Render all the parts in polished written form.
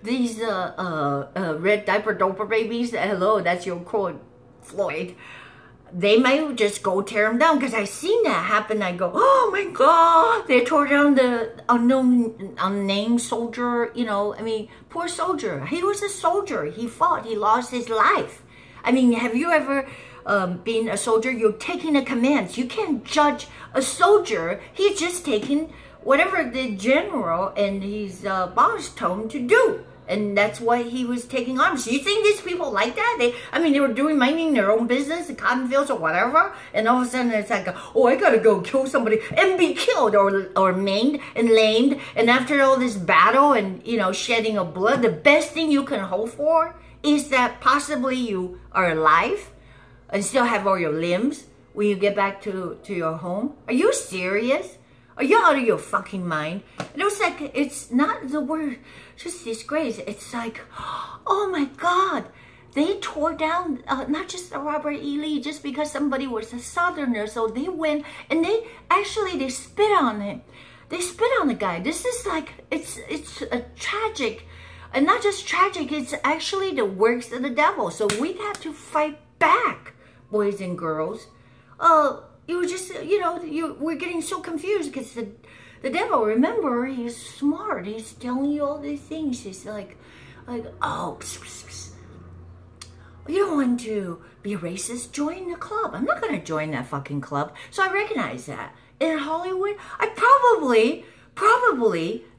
these red diaper doper babies, hello, that's your quote, Floyd, they might just go tear them down, because I seen that happen. I go, oh my God, they tore down the unnamed soldier, you know, I mean, poor soldier. He was a soldier. He fought. He lost his life. I mean, have you ever been a soldier? You're taking the commands. You can't judge a soldier. He's just taking whatever the general and his boss told him to do. And that's why he was taking arms. You think these people like that? They were minding their own business, the cotton fields or whatever. And all of a sudden it's like, oh, I gotta go kill somebody and be killed or maimed and lamed. And after all this battle and, you know, shedding of blood, the best thing you can hope for is that possibly you are alive and still have all your limbs when you get back to your home. Are you serious? Are you out of your fucking mind? And it was like, it's not the word, just disgrace. It's like, oh my God, they tore down not just Robert E. Lee just because somebody was a Southerner. So they went and they spit on him. They spit on the guy. This is like, it's a tragic, and not just tragic, it's actually the works of the devil. So we have to fight back, boys and girls. You were just, you know, we're getting so confused because the devil, remember, he's smart. He's telling you all these things. He's like, oh, pss, pss, pss. You don't want to be a racist? Join the club. I'm not going to join that fucking club. So I recognize that. In Hollywood, I probably,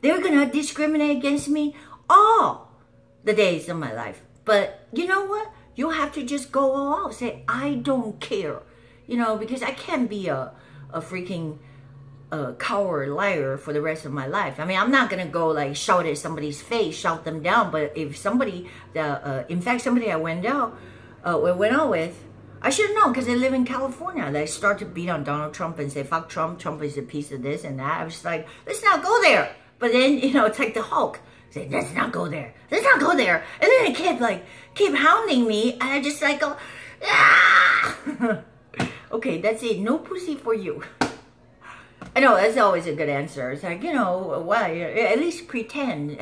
they're going to discriminate against me all the days of my life. But you know what? You'll have to just go all out. Say, I don't care. You know, because I can't be a freaking coward liar for the rest of my life. I mean, I'm not going to go like shout at somebody's face, shout them down. But if somebody, in fact, somebody I went out with, I should have known because they live in California. They start to beat on Donald Trump and say, fuck Trump. Trump is a piece of this and that. I was like, let's not go there. But then, you know, it's like the Hulk. Say, let's not go there. Let's not go there. And then it kept hounding me. And I just like go, ah! Okay, that's it. No pussy for you. I know, that's always a good answer. It's like, you know, why? At least pretend.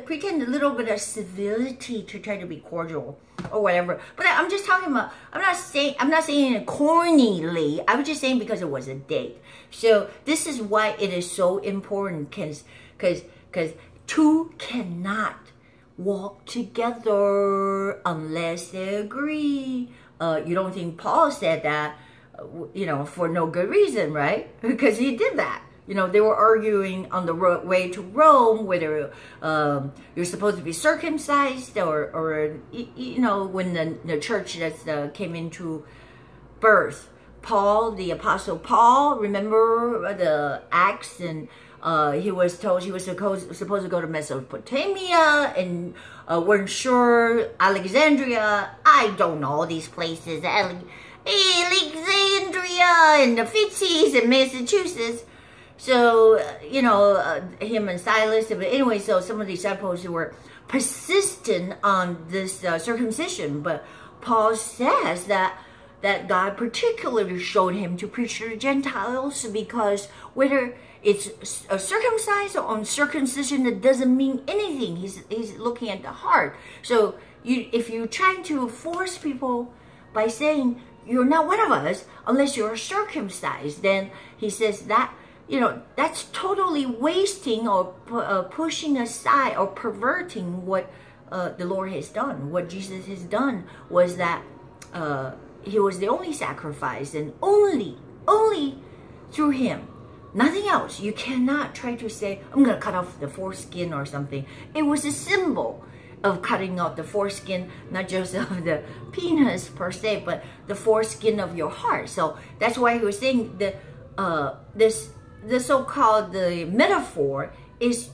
Pretend a little bit of civility to try to be cordial or whatever. But I'm just talking about, I'm not saying it cornily. I was just saying because it was a date. So this is why it is so important, because two cannot walk together unless they agree. You don't think Paul said that, you know, for no good reason, right? Because he did that. You know, they were arguing on the way to Rome whether you're supposed to be circumcised or you know, when the church that came into birth. Paul, the Apostle Paul, remember the Acts, and he was told he was supposed to go to Mesopotamia and weren't sure. Alexandria, I don't know these places. Alexandria and the Fitzies in Massachusetts. So, you know, him and Silas. But anyway, so some of the disciples who were persistent on this circumcision. But Paul says that God particularly showed him to preach to the Gentiles, because whether it's circumcised or uncircumcision, it doesn't mean anything. He's looking at the heart. So if you're trying to force people by saying you're not one of us unless you're circumcised, then he says that, you know, that's totally wasting or pushing aside or perverting what the Lord has done. What Jesus has done was that he was the only sacrifice, and only through him. Nothing else. You cannot try to say, I'm going to cut off the foreskin or something. It was a symbol of cutting off the foreskin, not just of the penis per se, but the foreskin of your heart. So that's why he was saying the so-called the metaphor is,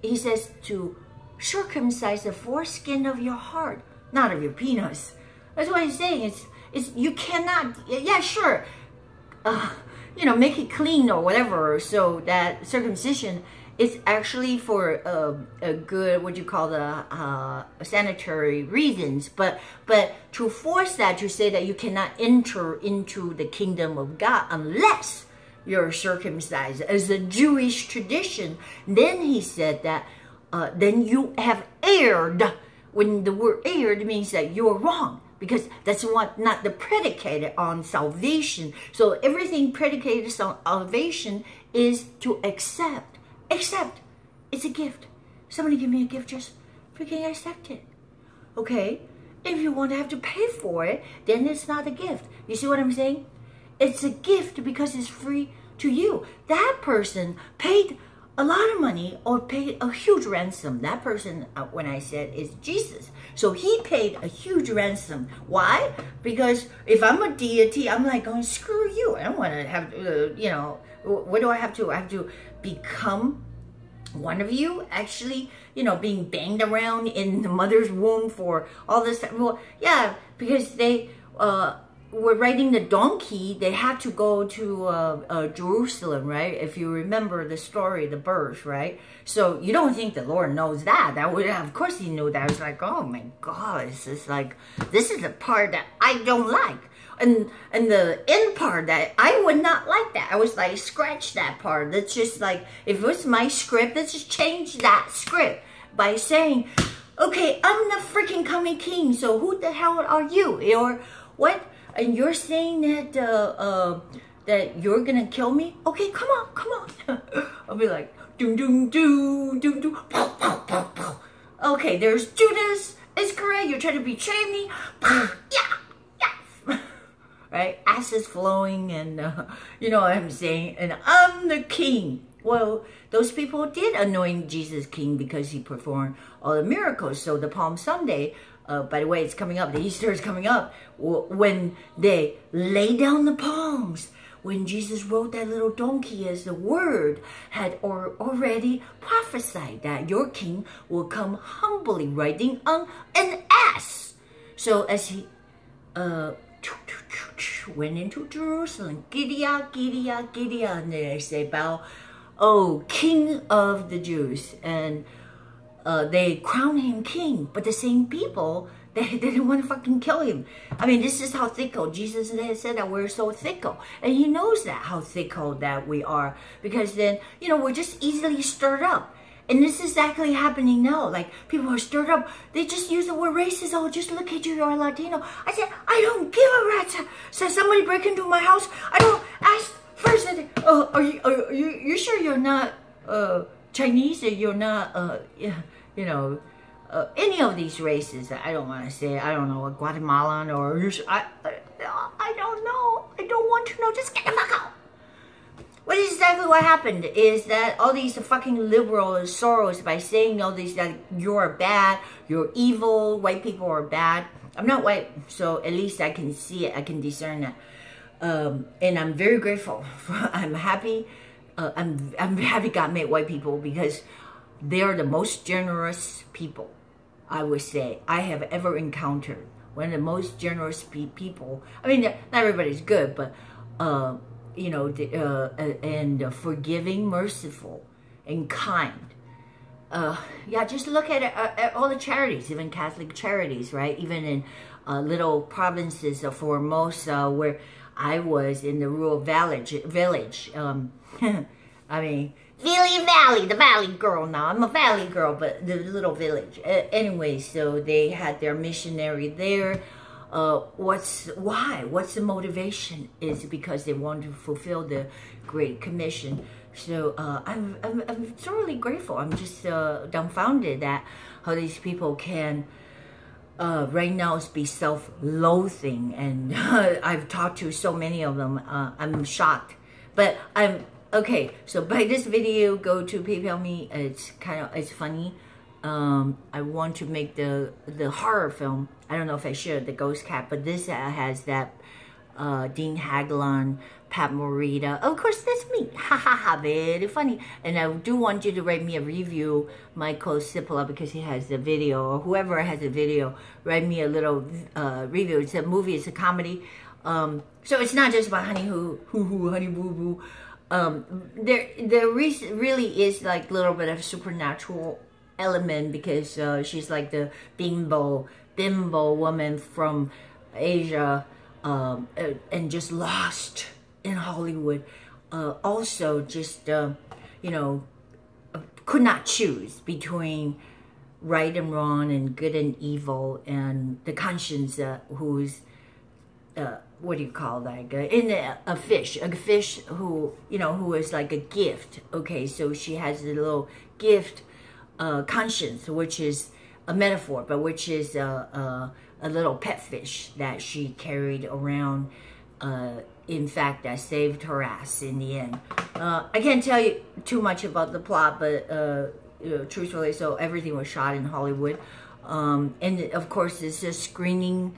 he says, to circumcise the foreskin of your heart, not of your penis. That's what he's saying. It's you cannot, yeah, sure, you know, make it clean or whatever, so that circumcision is actually for a good, what you call the sanitary reasons. But to force that, to say that you cannot enter into the kingdom of God unless you're circumcised as a Jewish tradition, then he said that then you have erred. When the word erred means that you're wrong, because that's not the predicated on salvation. So everything predicated on salvation is to accept. Accept. It's a gift. Somebody give me a gift, just freaking accept it. Okay? If you want to have to pay for it, then it's not a gift. You see what I'm saying? It's a gift because it's free to you. That person paid a lot of money or paid a huge ransom. That person, when I said, is Jesus. So he paid a huge ransom. Why? Because if I'm a deity, I'm like, oh, screw you. I don't want to have, you know, what do I have to? I have to become one of you, actually, you know, being banged around in the mother's womb for all this time. Well, yeah, because they were riding the donkey. They had to go to Jerusalem, right? If you remember the story, the birth, right? So you don't think the Lord knows that? That would, of course, he knew that. It's like, oh my God, this is the part that I don't like. And the end part that I would not like that. I was like, scratch that part. That's just like, if it was my script, let's just change that script by saying, okay, I'm the freaking coming king, so who the hell are you? Or what? And you're saying that that you're gonna kill me? Okay, come on. I'll be like, doom doom doom doom doom, pow pow pow pow. Okay, there's Judas Iscariot. You're trying to betray me. Yeah. Right? Asses flowing, and you know what I'm saying? And I'm the king. Well, those people did anoint Jesus king because he performed all the miracles. So the Palm Sunday, by the way, it's coming up. The Easter is coming up. When they lay down the palms, when Jesus rode that little donkey, as the word had already prophesied that your king will come humbly riding on an ass. So as he went into Jerusalem, Gideon, and they say, bow, oh, King of the Jews. And they crown him king, but the same people, they didn't want to fucking kill him. I mean, this is how fickle. Jesus said that we're so fickle. And he knows that, how fickle that we are. Because then, you know, we're just easily stirred up. And this is exactly happening now. Like, people are stirred up. They just use the word racist. Oh, just look at you, you're a Latino. I said, I don't give a rat's. So somebody break into my house, I don't ask first. Oh, are you sure you're not Chinese, or you're not, you know, any of these races? I don't want to say, I don't know, Guatemalan, or I don't know. I don't want to know. Just get the fuck out. What is exactly what happened is that all these fucking liberal Soros, by saying all these, that you're bad, you're evil, white people are bad. I'm not white, so at least I can see it, I can discern that. And I'm very grateful. I'm happy. I'm happy God made white people, because they are the most generous people, I would say, I have ever encountered. One of the most generous people. I mean, not everybody's good, but you know, and forgiving, merciful, and kind. Yeah, just look at all the charities, even Catholic charities, right? Even in little provinces of Formosa, where I was in the rural village. I mean, Valley, the valley girl now. I'm a valley girl, but the little village. Anyway, so they had their missionary there. What's the motivation? Is because they want to fulfill the Great Commission. So I'm thoroughly grateful. I'm just dumbfounded that how these people can right now be self-loathing, and I've talked to so many of them. I'm shocked, but I'm okay. So by this video, go to PayPal me. It's funny. I want to make the horror film. I don't know if I should, the Ghost Cat, but this has that Dean Haglund, Pat Morita. Of course, that's me. Ha ha ha, very funny. And I do want you to write me a review, Michael Cipolla, because he has the video, or whoever has the video, write me a little review. It's a movie, it's a comedy. So it's not just about honey hoo hoo, honey boo boo. There really is like a little bit of supernatural element, because she's like the bimbo woman from Asia, and just lost in Hollywood. Also just you know, could not choose between right and wrong and good and evil, and the conscience who's what do you call that? In a fish who, you know, who is like a gift. Okay, so she has a little gift conscience, which is a metaphor, but which is a little pet fish that she carried around. In fact, that saved her ass in the end. I can't tell you too much about the plot, but truthfully, so everything was shot in Hollywood. And of course, it's a screening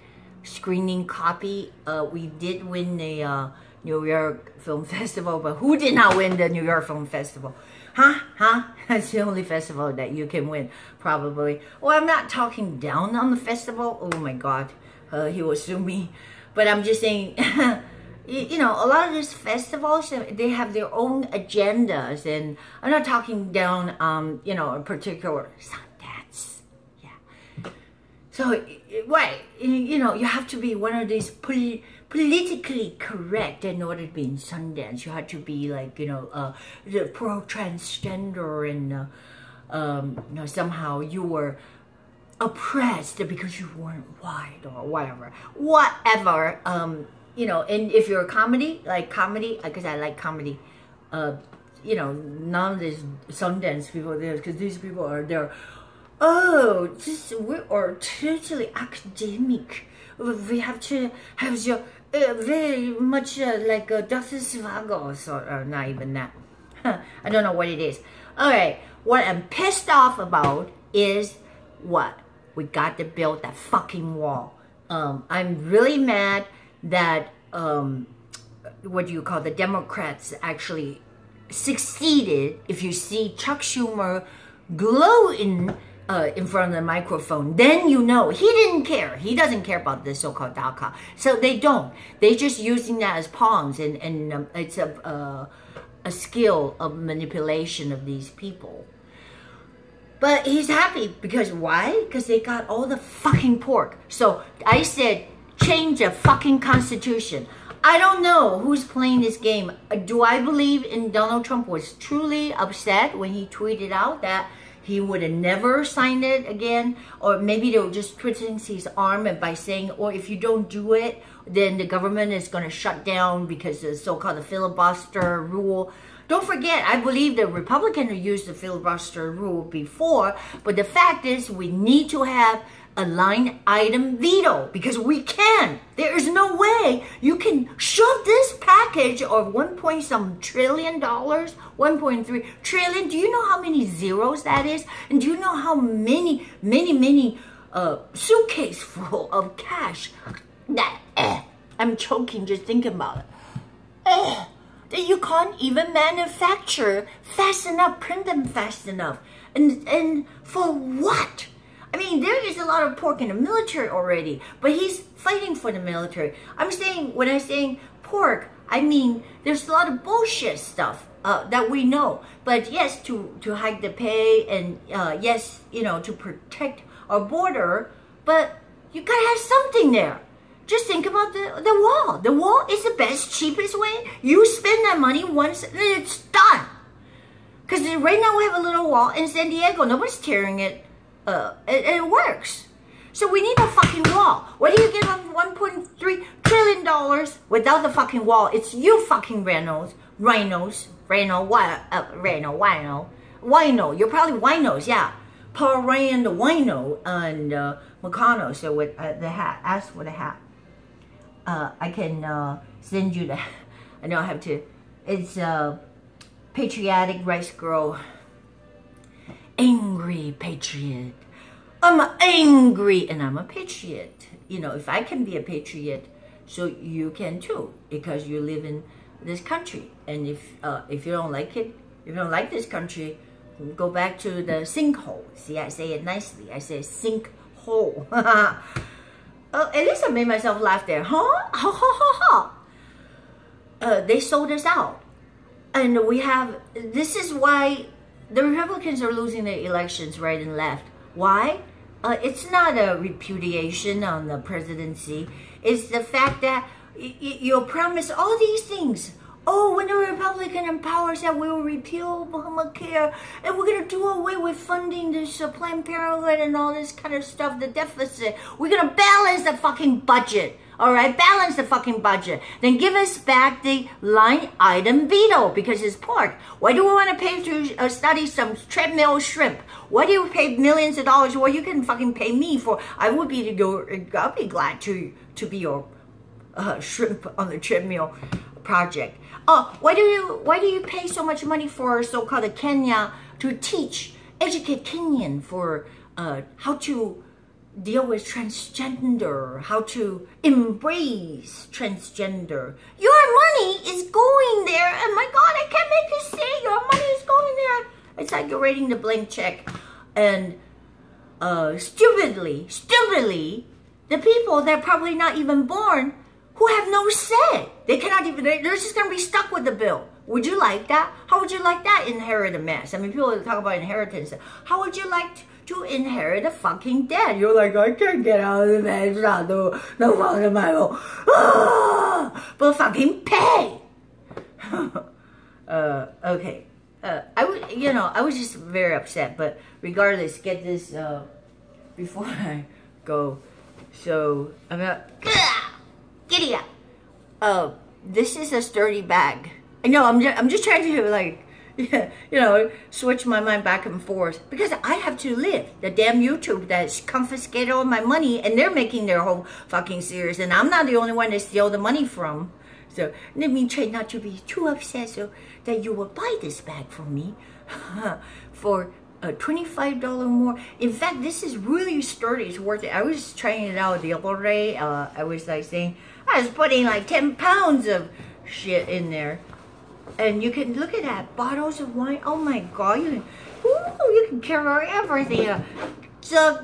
copy. We did win the New York Film Festival, but who did not win the New York Film Festival? Huh? That's the only festival that you can win, probably. Well, I'm not talking down on the festival. Oh my God, he will sue me. But I'm just saying, you know, a lot of these festivals, they have their own agendas, and I'm not talking down, you know, a particular Sundance. Yeah. So, right, you know, you have to be one of these politically correct in order to be in Sundance. You have to be like, you know, pro-transgender, and you know, somehow you were oppressed because you weren't white or whatever. You know, and if you're a comedy, because I like comedy, you know, none of these Sundance people there, because these people are there. Oh, we are totally academic. We have to have your very much like Dr. Zhivago, or not even that. I don't know what it is. All right, what I'm pissed off about is what? We got to build that fucking wall. I'm really mad that, what do you call, the Democrats actually succeeded. If you see Chuck Schumer gloating in front of the microphone, then you know he didn't care. He doesn't care about the so-called DACA. So they don't. They're just using that as pawns, and it's a skill of manipulation of these people. But he's happy because why? Because they got all the fucking pork. So I said, change the fucking Constitution. I don't know who's playing this game. Do I believe in Donald Trump was truly upset when he tweeted out that he would have never signed it again? Or maybe they were just twisting his arm and by saying, or if you don't do it, then the government is going to shut down because of the so-called filibuster rule. Don't forget, I believe the Republicans used the filibuster rule before, but the fact is we need to have a line item veto because we can. There is no way you can shove this package of $1.some trillion, 1.3 trillion. Do you know how many zeros that is? And do you know how many suitcase full of cash that I'm choking just thinking about it. That you can't even manufacture fast enough, print them fast enough. And for what? I mean, there is a lot of pork in the military already, but he's fighting for the military. I'm saying, when I'm saying pork, I mean, there's a lot of bullshit stuff that we know. But yes, to hike the pay, and yes, you know, to protect our border, but you gotta have something there. Just think about the wall. The wall is the best, cheapest way. You spend that money once, and it's done. Because right now we have a little wall in San Diego. Nobody's tearing it. It works. So we need a fucking wall. What do you get on $1.3 trillion without the fucking wall? It's you fucking Wino. You're probably winos, yeah. Paul Ryan the wino and McConnell. So with the hat, ask for the hat. I can send you that. I don't have to. It's patriotic rice girl. Angry patriot. I'm angry and I'm a patriot. You know, if I can be a patriot, so you can too, because you live in this country. And if you don't like it, if you don't like this country, go back to the sinkhole. See, I say it nicely. I say sinkhole. At least I made myself laugh there. Huh? Ha ha ha ha. They sold us out. And we have, this is why the Republicans are losing their elections right and left. Why? It's not a repudiation on the presidency. It's the fact that you promise all these things. Oh, when the Republican in power said we will repeal Obamacare and we're going to do away with funding this Planned Parenthood and all this kind of stuff, the deficit. We're going to balance the fucking budget. All right, balance the fucking budget. Then give us back the line item veto because it's pork. Why do we want to pay to study some treadmill shrimp? Why do you pay millions of dollars? Well, you can fucking pay me for. I'll be glad to be your shrimp on the treadmill project. Oh, why do you pay so much money for so-called Kenya to educate Kenyan for how to deal with transgender, how to embrace transgender? Your money is going there, and my God, I can't make you say your money is going there. It's like you're writing the blank check, and stupidly, the people that are probably not even born, who have no say. They cannot even, they're just going to be stuck with the bill. Would you like that? How would you like that inherit a mess? I mean, people talk about inheritance. How would you like to inherit a fucking debt? You're like, I can't get out of the mess. No fault of my own. But fucking pay. Okay. I was just very upset. But regardless, get this before I go. So I'm gonna. Giddy up. This is a sturdy bag. I know, I'm just trying to like, switch my mind back and forth because I have to live. The damn YouTube that's confiscated all my money and they're making their whole fucking series and I'm not the only one to steal the money from. So let me try not to be too upset so that you will buy this bag from me for $25 more. In fact, this is really sturdy. It's worth it. I was trying it out the other day. I was like saying, I was putting like 10 pounds of shit in there. And you can look at that. Bottles of wine. Oh my God. You can carry everything. A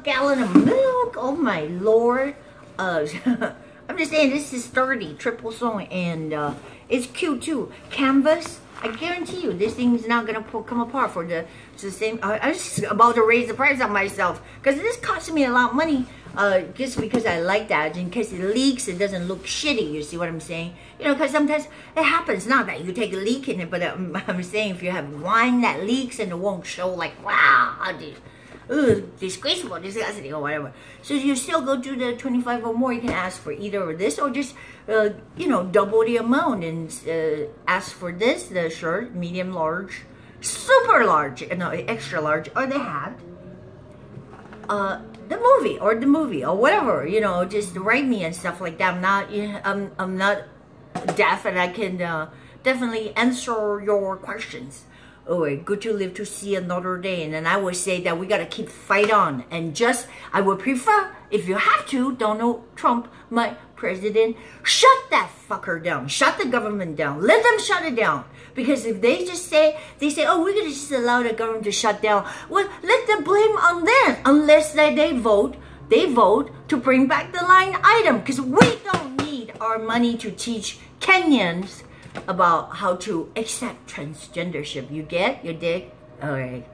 gallon of milk. Oh my Lord. I'm just saying this is sturdy. Triple sewing. And it's cute too. Canvas. I guarantee you, this thing's not gonna come apart for the same. I was about to raise the price on myself because this cost me a lot of money. Just because I like that, in case it leaks, it doesn't look shitty. You see what I'm saying? Because sometimes it happens. Not that you take a leak in it, but I'm saying if you have wine that leaks and it won't show, like wow, disgraceful, disgusting, or whatever. So you still go to the 25 or more. You can ask for either this or just double the amount and ask for this, the shirt, medium large, super large, extra large, or the hat, the movie or whatever. Just write me and stuff like that. I'm not deaf and I can definitely answer your questions. Oh, good to live to see another day. And then I would say that we got to keep fight on. And I would prefer, if you have to, Donald Trump, my president, shut that fucker down. Shut the government down. Let them shut it down. Because if they say, oh, we're going to just allow the government to shut down. Well, let the blame on them. Unless they vote to bring back the line item. Because we don't need our money to teach Kenyans about how to accept transgendership. You dig? All right.